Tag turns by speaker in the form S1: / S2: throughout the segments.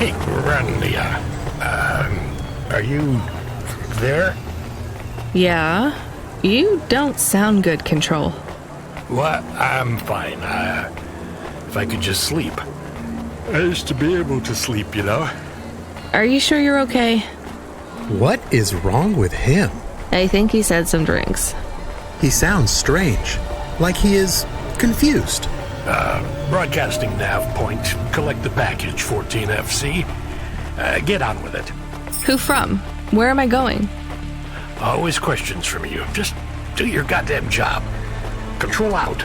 S1: Hey, Ranlia. Are you there?
S2: Yeah? You don't sound good, Control.
S1: What? I'm fine. If I could just sleep. I used to be able to sleep, you know?
S2: Are you sure you're okay?
S3: What is wrong with him?
S2: I think he said some drinks.
S3: He sounds strange, like he is confused.
S1: Broadcasting nav point. Collect the package, 14FC. Get on with it.
S2: Who from? Where am I going?
S1: Always questions from you. Just do your goddamn job. Control out.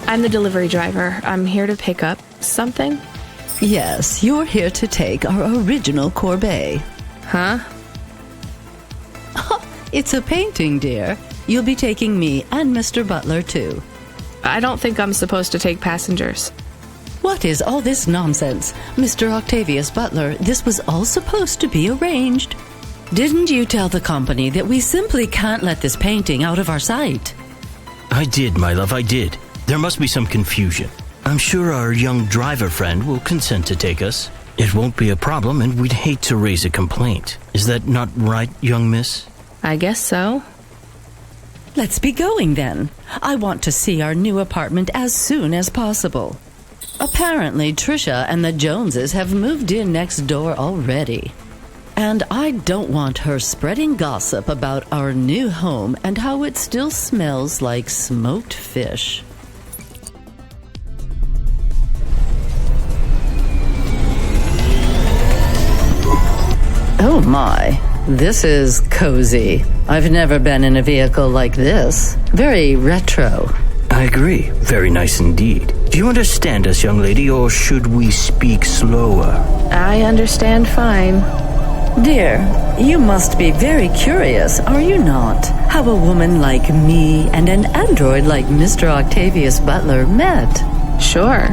S2: I'm the delivery driver. I'm here to pick up something.
S4: Yes, you're here to take our original corbeille.
S2: Huh?
S4: It's a painting, dear. You'll be taking me and Mr. Butler, too.
S2: I don't think I'm supposed to take passengers.
S4: What is all this nonsense? Mr. Octavius Butler, this was all supposed to be arranged. Didn't you tell the company that we simply can't let this painting out of our sight?
S5: I did, my love, I did. There must be some confusion. I'm sure our young driver friend will consent to take us. It won't be a problem, and we'd hate to raise a complaint. Is that not right, young miss?
S2: I guess so.
S4: Let's be going, then. I want to see our new apartment as soon as possible. Apparently, Trisha and the Joneses have moved in next door already. And I don't want her spreading gossip about our new home and how it still smells like smoked fish. my. This is cozy. I've never been in a vehicle like this. Very retro.
S5: I agree. Very nice indeed. Do you understand us, young lady, or should we speak slower?
S2: I understand fine.
S4: Dear, you must be very curious, are you not? How a woman like me and an android like Mr. Octavius Butler met.
S2: Sure.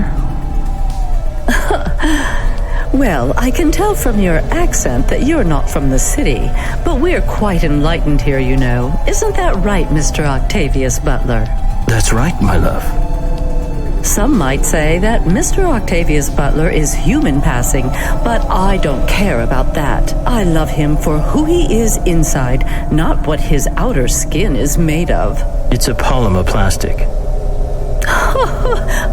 S4: Well, I can tell from your accent that you're not from the city, but we're quite enlightened here, you know. Isn't that right, Mr. Octavius Butler?
S5: That's right, my love.
S4: Some might say that Mr. Octavius Butler is human passing, but I don't care about that. I love him for who he is inside, not what his outer skin is made of.
S5: It's a polymer plastic.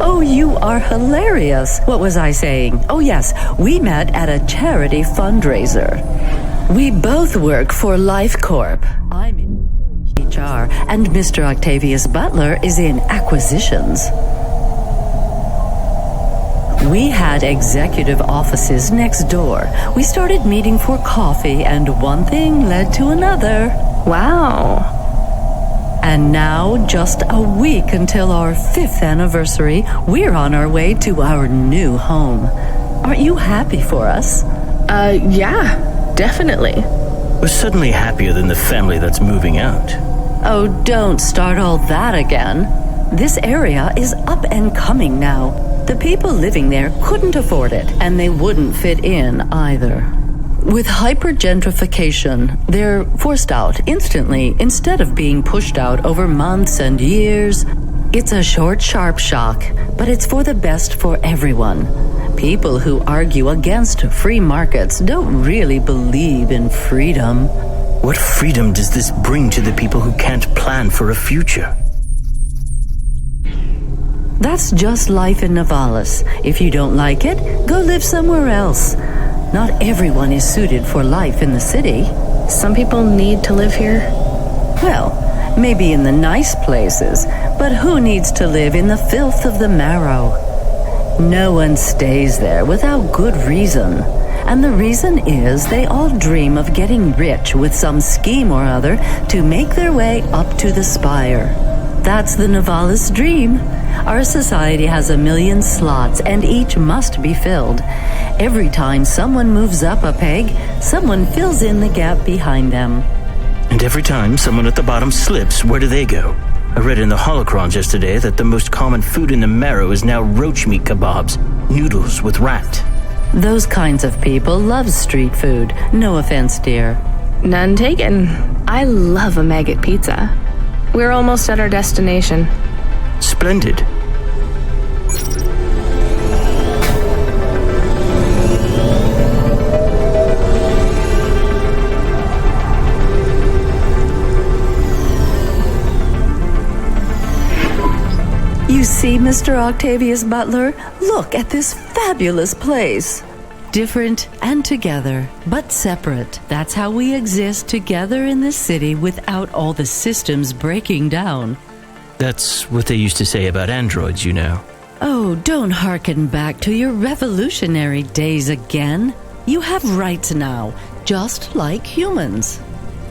S4: Oh, you are hilarious. What was I saying? Oh, yes, we met at a charity fundraiser. We both work for Life Corp. I'm in HR, and Mr. Octavius Butler is in acquisitions. We had executive offices next door. We started meeting for coffee, and one thing led to another.
S2: Wow.
S4: And now, just a week until our 5th anniversary, we're on our way to our new home. Aren't you happy for us?
S2: Yeah, definitely.
S5: We're suddenly happier than the family that's moving out.
S4: Oh, don't start all that again. This area is up and coming now. The people living there couldn't afford it, and they wouldn't fit in either. With hypergentrification, they're forced out instantly instead of being pushed out over months and years. It's a short, sharp shock, but it's for the best for everyone. People who argue against free markets don't really believe in freedom.
S5: What freedom does this bring to the people who can't plan for a future?
S4: That's just life in Novalis. If you don't like it, go live somewhere else. Not everyone is suited for life in the city.
S2: Some people need to live here.
S4: Well, maybe in the nice places, but who needs to live in the filth of the marrow? No one stays there without good reason. And the reason is they all dream of getting rich with some scheme or other to make their way up to the spire. That's the Novalis dream. Our society has 1,000,000 slots, and each must be filled. Every time someone moves up a peg, someone fills in the gap behind them.
S5: And every time someone at the bottom slips, where do they go? I read in the holocrons yesterday that the most common food in the marrow is now roach meat kebabs, noodles with rat.
S4: Those kinds of people love street food. No offense, dear.
S2: None taken. I love a maggot pizza. We're almost at our destination.
S5: Splendid.
S4: You see, Mr. Octavius Butler? Look at this fabulous place. Different and together, but separate. That's how we exist together in the city without all the systems breaking down.
S5: That's what they used to say about androids, you know.
S4: Oh, don't hearken back to your revolutionary days again. You have rights now, just like humans.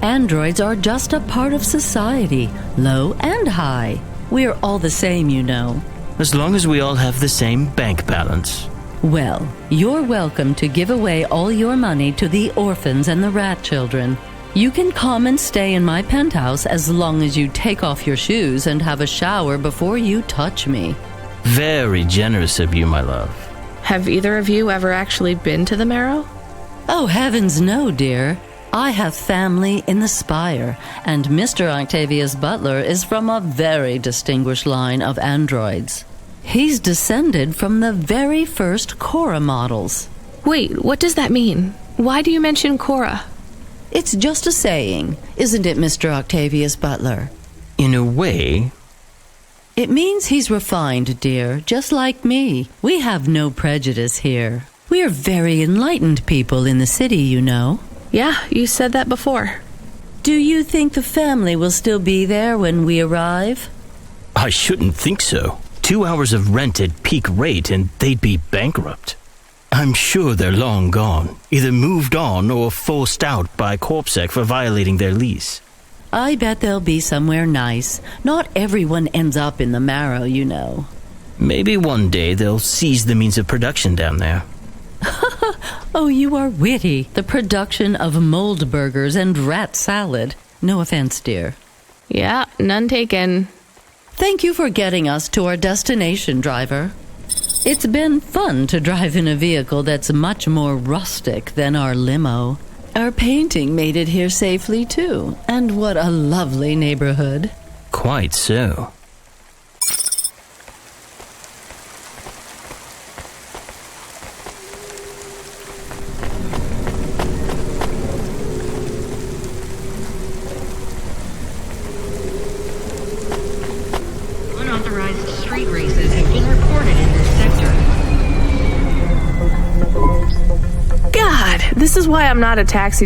S4: Androids are just a part of society, low and high. We're all the same, you know.
S5: As long as we all have the same bank balance.
S4: Well, you're welcome to give away all your money to the orphans and the rat children. You can come and stay in my penthouse as long as you take off your shoes and have a shower before you touch me.
S5: Very generous of you, my love.
S2: Have either of you ever actually been to the Marrow?
S4: Oh, heavens no, dear. I have family in the Spire, and Mr. Octavius Butler is from a very distinguished line of androids. He's descended from the very first Cora models.
S2: Wait, what does that mean? Why do you mention Cora?
S4: It's just a saying, isn't it, Mr. Octavius Butler?
S5: In a way.
S4: It means he's refined, dear, just like me. We have no prejudice here. We're very enlightened people in the city, you know.
S2: Yeah, you said that before.
S4: Do you think the family will still be there when we arrive?
S5: I shouldn't think so. 2 hours of rent at peak rate and they'd be bankrupt. I'm sure they're long gone, either moved on or forced out by CorpSec for violating their lease.
S4: I bet they'll be somewhere nice. Not everyone ends up in the marrow, you know.
S5: Maybe one day they'll seize the means of production down there.
S4: Oh, you are witty. The production of mold burgers and rat salad. No offense, dear.
S2: Yeah, none taken.
S4: Thank you for getting us to our destination, driver. It's been fun to drive in a vehicle that's much more rustic than our limo. Our painting made it here safely, too. And what a lovely neighborhood.
S5: Quite so.
S6: Unauthorized street races have been reported in this sector.
S2: God, this is why I'm not a taxi driver.